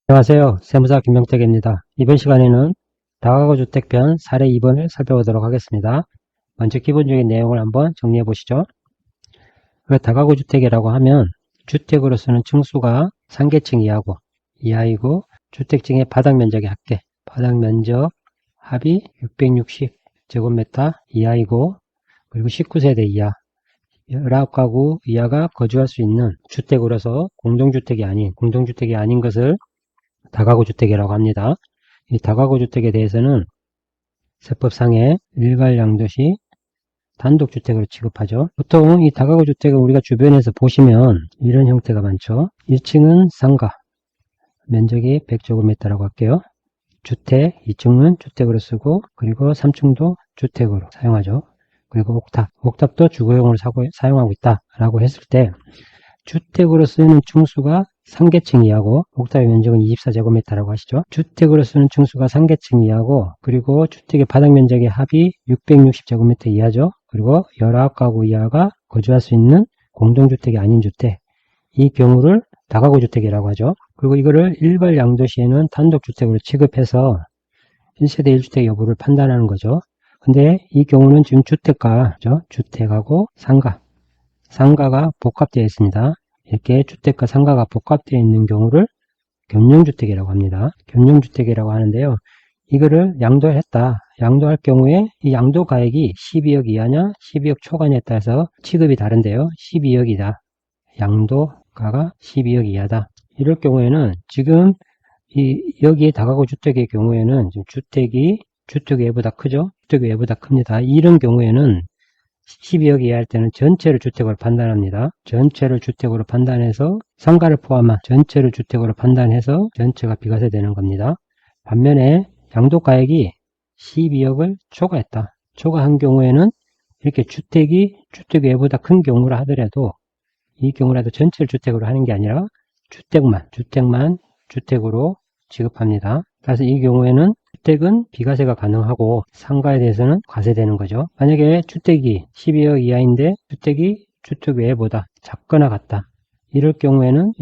안녕하세요. 세무사 김명택입니다. 이번 시간에는 다가구 주택편 사례 2번을 살펴보도록 하겠습니다. 먼저 기본적인 내용을 한번 정리해 보시죠. 다가구 주택이라고 하면 주택으로서는 층수가 상계층 이하이고 주택층의 바닥 면적의 합계, 바닥 면적 합이 660제곱미터 이하이고, 그리고 19세대 이하, 19가구 이하가 거주할 수 있는 주택으로서 공동주택이 아닌 것을 다가구 주택이라고 합니다. 이 다가구 주택에 대해서는 세법상의 일괄양도시 단독주택으로 취급하죠. 보통 이 다가구 주택은 우리가 주변에서 보시면 이런 형태가 많죠. 1층은 상가, 면적이 100제곱미터라고 할게요. 주택, 2층은 주택으로 쓰고, 그리고 3층도 주택으로 사용하죠. 그리고 옥탑도 주거용으로 사용하고 있다라고 했을 때, 주택으로 쓰이는 층수가 상계층 이하고, 옥탑의 면적은 24제곱미터라고 하시죠. 주택으로 쓰는 층수가 상계층 이하고, 그리고 주택의 바닥 면적의 합이 660제곱미터 이하죠. 그리고 19가구 이하가 거주할 수 있는 공동주택이 아닌 주택, 이 경우를 다가구 주택이라고 하죠. 그리고 이거를 일괄 양도시에는 단독주택으로 취급해서 1세대 1주택 여부를 판단하는 거죠. 근데 이 경우는 지금 주택하고 상가가 복합되어 있습니다. 이렇게 주택과 상가가 복합되어 있는 경우를 겸용주택이라고 합니다. 겸용주택이라고 하는데요. 이거를 양도할 경우에 이 양도가액이 12억 이하냐 12억 초과냐에 따라서 취급이 다른데요. 12억이다. 양도가가 12억 이하다. 이럴 경우에는 지금 여기에 다가구 주택의 경우에는 지금 주택 외보다 크죠? 주택 외보다 큽니다. 이런 경우에는 12억 이하 할 때는 전체를 주택으로 판단합니다. 전체를 주택으로 판단해서 상가를 포함한 전체를 주택으로 판단해서 전체가 비과세 되는 겁니다. 반면에 양도가액이 12억을 초과한 경우에는 이렇게 주택 외보다 큰 경우라 하더라도 이 경우라도 전체를 주택으로 하는 게 아니라 주택만 주택으로 취급합니다. 그래서 이 경우에는 주택은 비과세가 가능하고 상가에 대해서는 과세되는 거죠. 만약에 주택이 12억 이하인데 주택이 주택 외보다 작거나 같다. 이럴 경우에는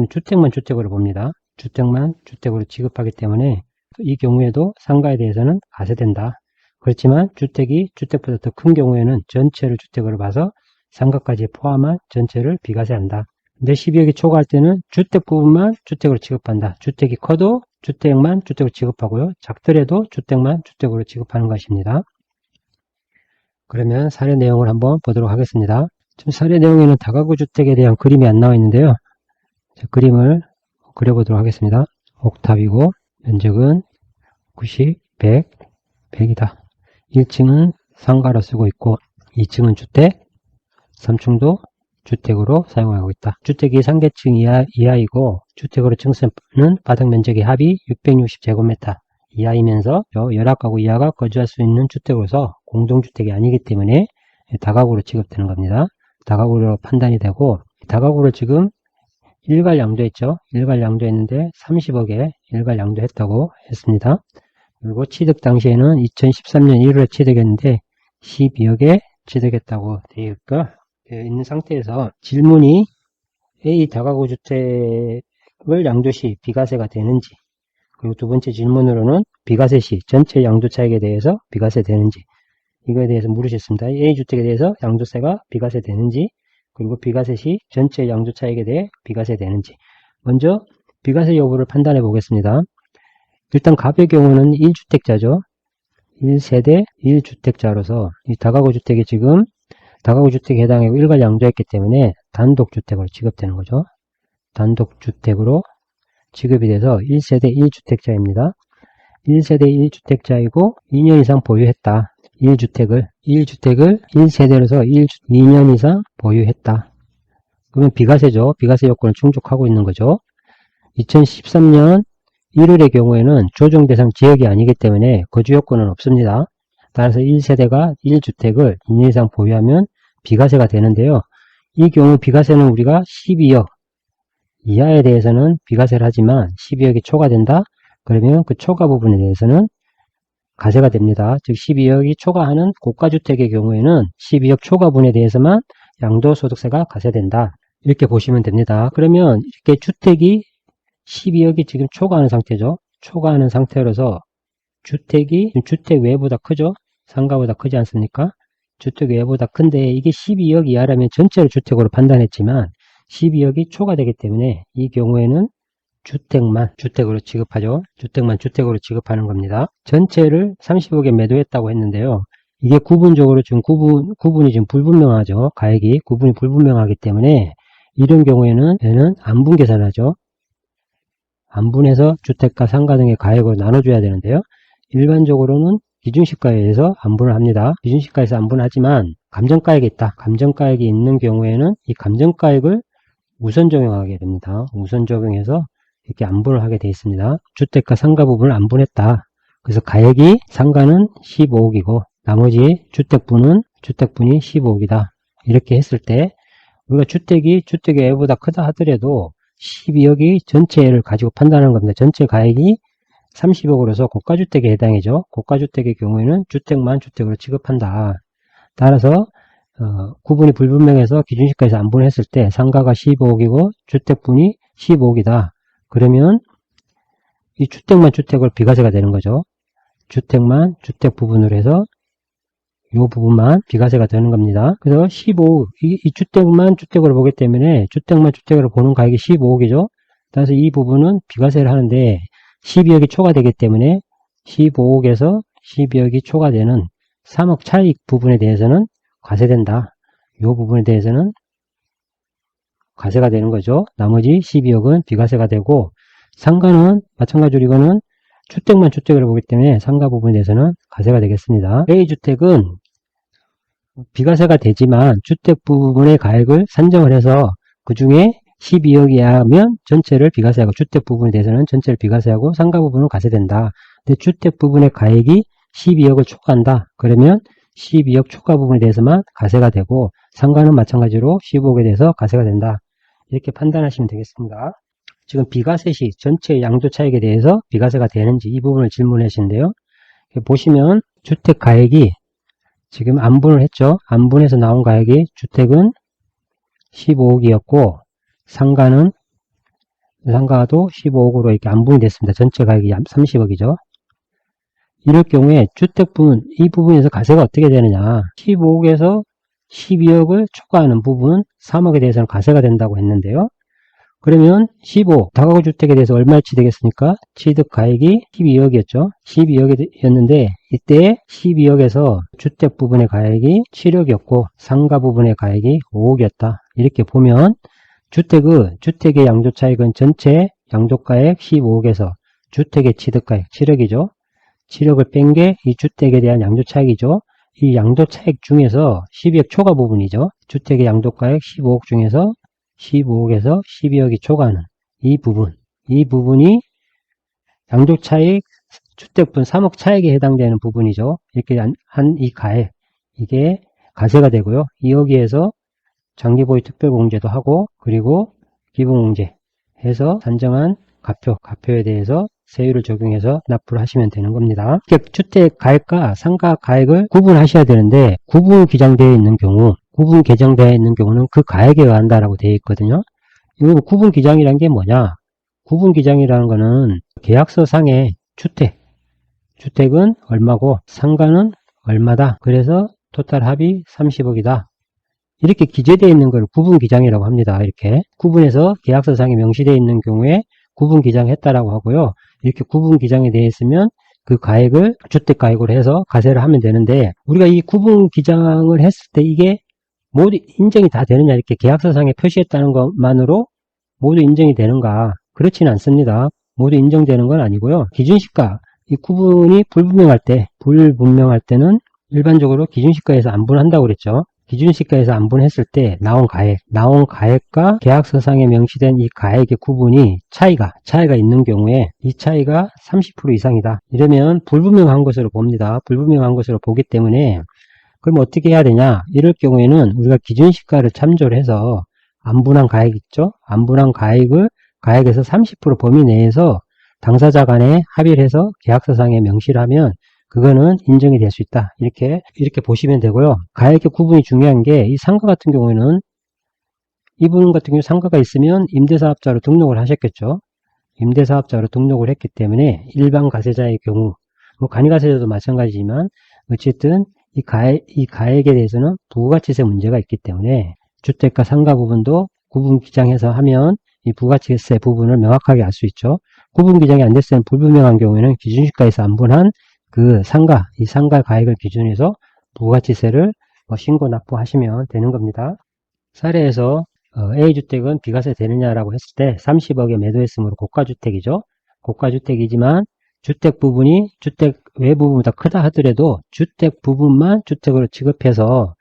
주택만 주택으로 봅니다. 주택만 주택으로 취급하기 때문에 이 경우에도 상가에 대해서는 과세된다. 그렇지만 주택이 주택보다 더 큰 경우에는 전체를 주택으로 봐서 상가까지 포함한 전체를 비과세한다. 근데 12억이 초과할 때는 주택 부분만 주택으로 취급한다. 주택이 커도 주택만 주택으로 취급하고요. 작더라도 주택만 주택으로 취급하는 것입니다. 그러면 사례 내용을 한번 보도록 하겠습니다. 지금 사례 내용에는 다가구 주택에 대한 그림이 안 나와 있는데요. 그림을 그려보도록 하겠습니다. 옥탑이고 면적은 90, 100이다. 1층은 상가로 쓰고 있고 2층은 주택, 3층도 주택으로 사용하고 있다. 주택이 상계층 이하이고 주택으로 층수는 바닥 면적의 합이 660제곱미터 이하이면서 19가구 이하가 거주할 수 있는 주택으로서 공동주택이 아니기 때문에 다가구로 취급되는 겁니다. 다가구로 판단이 되고, 다가구를 지금 일괄 양도했죠. 일괄 양도했는데 30억에 일괄 양도했다고 했습니다. 그리고 취득 당시에는 2013년 1월에 취득했는데 12억에 취득했다고 되어 있는 상태에서 질문이 A 다가구 주택을 양도시 비과세가 되는지, 그리고 두 번째 질문으로는 비과세 시 전체 양도차익에 대해서 비과세 되는지, 이거에 대해서 물으셨습니다. A 주택에 대해서 양도세가 비과세 되는지, 그리고 비과세 시 전체 양도차익에 대해 비과세 되는지. 먼저 비과세 여부를 판단해 보겠습니다. 일단 갑의 경우는 1주택자죠. 1세대 1주택자로서 이 다가구 주택이 지금 다가구 주택에 해당하고 일괄 양도했기 때문에 단독주택으로 취급되는 거죠. 단독주택으로 취급이 돼서 1세대 1주택자입니다. 1세대 1주택자이고 2년 이상 보유했다. 1주택을 1세대로서 2년 이상 보유했다. 그러면 비과세죠. 비과세 요건을 충족하고 있는 거죠. 2013년 1월의 경우에는 조정대상 지역이 아니기 때문에 거주 요건은 없습니다. 따라서 1세대가 1주택을 2년 이상 보유하면 비과세가 되는데요. 이 경우 비과세는 우리가 12억 이하에 대해서는 비과세를 하지만 12억이 초과된다? 그러면 그 초과 부분에 대해서는 과세가 됩니다. 즉 12억이 초과하는 고가주택의 경우에는 12억 초과분에 대해서만 양도소득세가 과세된다. 이렇게 보시면 됩니다. 그러면 이렇게 주택이 12억이 지금 초과하는 상태죠. 초과하는 상태로서 주택이 주택 외보다 크죠. 상가보다 크지 않습니까? 주택 외보다 큰데 이게 12억 이하라면 전체를 주택으로 판단했지만 12억이 초과되기 때문에 이 경우에는 주택만 주택으로 취급하죠. 주택만 주택으로 취급하는 겁니다. 전체를 30억에 매도했다고 했는데요. 이게 구분적으로 지금 구분이 지금 불분명하죠. 가액이 구분이 불분명하기 때문에 이런 경우에는 얘는 안분 계산하죠. 안분해서 주택과 상가 등의 가액으로 나눠줘야 되는데요. 일반적으로는 기준시가에 의해서 안분을 합니다. 기준시가에서 안분하지만 감정가액이 있다. 감정가액이 있는 경우에는 이 감정가액을 우선 적용하게 됩니다. 우선 적용해서 이렇게 안분을 하게 되어 있습니다. 주택과 상가 부분을 안분했다. 그래서 가액이 상가는 15억이고 나머지 주택분이 15억이다. 이렇게 했을 때 우리가 주택의 외보다 크다 하더라도 12억이 전체를 가지고 판단하는 겁니다. 전체 가액이 30억으로서 고가주택에 해당이죠. 고가주택의 경우에는 주택만 주택으로 취급한다. 따라서 구분이 불분명해서 기준시가에서 안분했을 때 상가가 15억이고 주택분이 15억이다. 그러면 이 주택만 주택으로 비과세가 되는 거죠. 주택만 주택 부분으로 해서 이 부분만 비과세가 되는 겁니다. 그래서 15억, 이 주택만 주택으로 보기 때문에 주택만 주택으로 보는 가액이 15억이죠. 따라서 이 부분은 비과세를 하는데 12억이 초과되기 때문에 15억에서 12억이 초과되는 3억 차익 부분에 대해서는 과세된다. 이 부분에 대해서는 과세가 되는 거죠. 나머지 12억은 비과세가 되고 상가는 마찬가지로 이거는 주택만 주택으로 보기 때문에 상가 부분에 대해서는 과세가 되겠습니다. A주택은 비과세가 되지만 주택 부분의 가액을 산정을 해서 그 중에 12억이하면 전체를 비과세하고 주택 부분에 대해서는 전체를 비과세하고 상가 부분은 과세된다. 근데 주택 부분의 가액이 12억을 초과한다. 그러면 12억 초과 부분에 대해서만 과세가 되고 상가는 마찬가지로 15억에 대해서 과세가 된다. 이렇게 판단하시면 되겠습니다. 지금 비과세 시 전체 양도 차익에 대해서 비과세가 되는지 이 부분을 질문하시는데요. 보시면 주택 가액이 지금 안분을 했죠. 안분해서 나온 가액이 주택은 15억이었고 상가도 15억으로 이렇게 안분이 됐습니다. 전체 가액이 30억이죠. 이럴 경우에 주택분 이 부분에서 과세가 어떻게 되느냐. 15억에서 12억을 초과하는 부분 3억에 대해서는 과세가 된다고 했는데요. 그러면 15 다가구 주택에 대해서 얼마치 되겠습니까? 취득 가액이 12억이었죠. 12억이었는데 이때 12억에서 주택 부분의 가액이 7억이었고 상가 부분의 가액이 5억이었다. 이렇게 보면 주택의 양도차익은 전체 양도가액 15억에서 주택의 취득가액 7억이죠. 7억을 뺀 게 이 주택에 대한 양도차익이죠. 이 양도차익 중에서 12억 초과 부분이죠. 주택의 양도가액 15억 중에서 15억에서 12억이 초과하는 이 부분이 양도차익 주택분 3억 차익에 해당되는 부분이죠. 이렇게 한 이 가액, 이게 과세가 되고요. 여기에서 장기보유 특별공제도 하고 그리고 기본공제 해서 산정한 가표에 대해서 세율을 적용해서 납부를 하시면 되는 겁니다. 주택 가액과 상가 가액을 구분하셔야 되는데 구분 기장되어 있는 경우는 그 가액에 의한다라고 되어 있거든요. 이 구분 기장이란 게 뭐냐? 구분 기장이라는 거는 계약서상의 주택은 얼마고 상가는 얼마다. 그래서 토탈 합이 30억이다. 이렇게 기재되어 있는 걸 구분 기장이라고 합니다. 이렇게 구분해서 계약서상에 명시되어 있는 경우에 구분 기장했다라고 하고요. 이렇게 구분 기장이 되어 있으면 그 가액을 주택 가액으로 해서 과세를 하면 되는데 우리가 이 구분 기장을 했을 때 이게 모두 인정이 다 되느냐 이렇게 계약서상에 표시했다는 것만으로 모두 인정이 되는가? 그렇지는 않습니다. 모두 인정되는 건 아니고요. 기준시가 이 구분이 불분명할 때는 일반적으로 기준시가에서 안분한다고 그랬죠. 기준시가에서 안분했을 때 나온 가액과 계약서상에 명시된 이 가액의 구분이 차이가 있는 경우에 이 차이가 30% 이상이다. 이러면 불분명한 것으로 봅니다. 불분명한 것으로 보기 때문에 그럼 어떻게 해야 되냐? 이럴 경우에는 우리가 기준시가를 참조를 해서 안분한 가액 있죠? 안분한 가액에서 30% 범위 내에서 당사자 간에 합의를 해서 계약서상에 명시를 하면 그거는 인정이 될 수 있다. 이렇게 보시면 되고요. 가액의 구분이 중요한 게 이 상가 같은 경우에는 이분 같은 경우 상가가 있으면 임대사업자로 등록을 하셨겠죠. 임대사업자로 등록을 했기 때문에 일반 가세자의 경우 뭐 간이가세자도 마찬가지지만 어쨌든 이 가액에 대해서는 부가치세 문제가 있기 때문에 주택과 상가 부분도 구분 기장해서 하면 이 부가치세 부분을 명확하게 알 수 있죠. 구분 기장이 안 됐을 때는 불분명한 경우에는 기준시가에서 안분한 그 이 상가 가액을 기준해서 부가치세를 신고 납부하시면 되는 겁니다. 사례에서 A주택은 비과세 되느냐라고 했을 때 30억에 매도했으므로 고가주택이죠. 고가주택이지만 주택 부분이 주택 외 부분보다 크다 하더라도 주택 부분만 주택으로 취급해서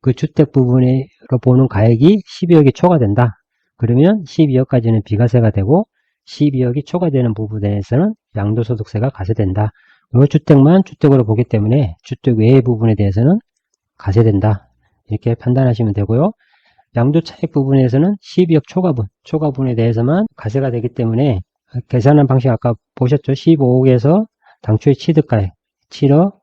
그 주택 부분으로 보는 가액이 12억이 초과된다. 그러면 12억까지는 비과세가 되고 12억이 초과되는 부분에서는 양도소득세가 가세된다. 이 주택만 주택으로 보기 때문에 주택 외의 부분에 대해서는 가세된다. 이렇게 판단하시면 되고요. 양도차익 부분에서는 12억 초과분에 대해서만 가세가 되기 때문에 계산한 방식 아까 보셨죠? 15억에서 당초의 취득가액 7억,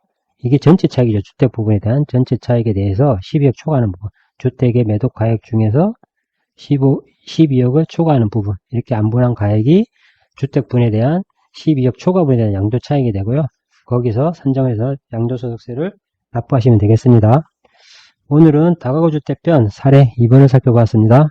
이게 전체 차익이죠. 주택 부분에 대한 전체 차익에 대해서 12억 초과하는 부분, 주택의 매도 가액 중에서 12억을 초과하는 부분, 이렇게 안분한 가액이 주택분에 대한 12억 초과분에 대한 양도차익이 되고요. 거기서 산정해서 양도소득세를 납부하시면 되겠습니다. 오늘은 다가구 주택편 사례 2번을 살펴봤습니다.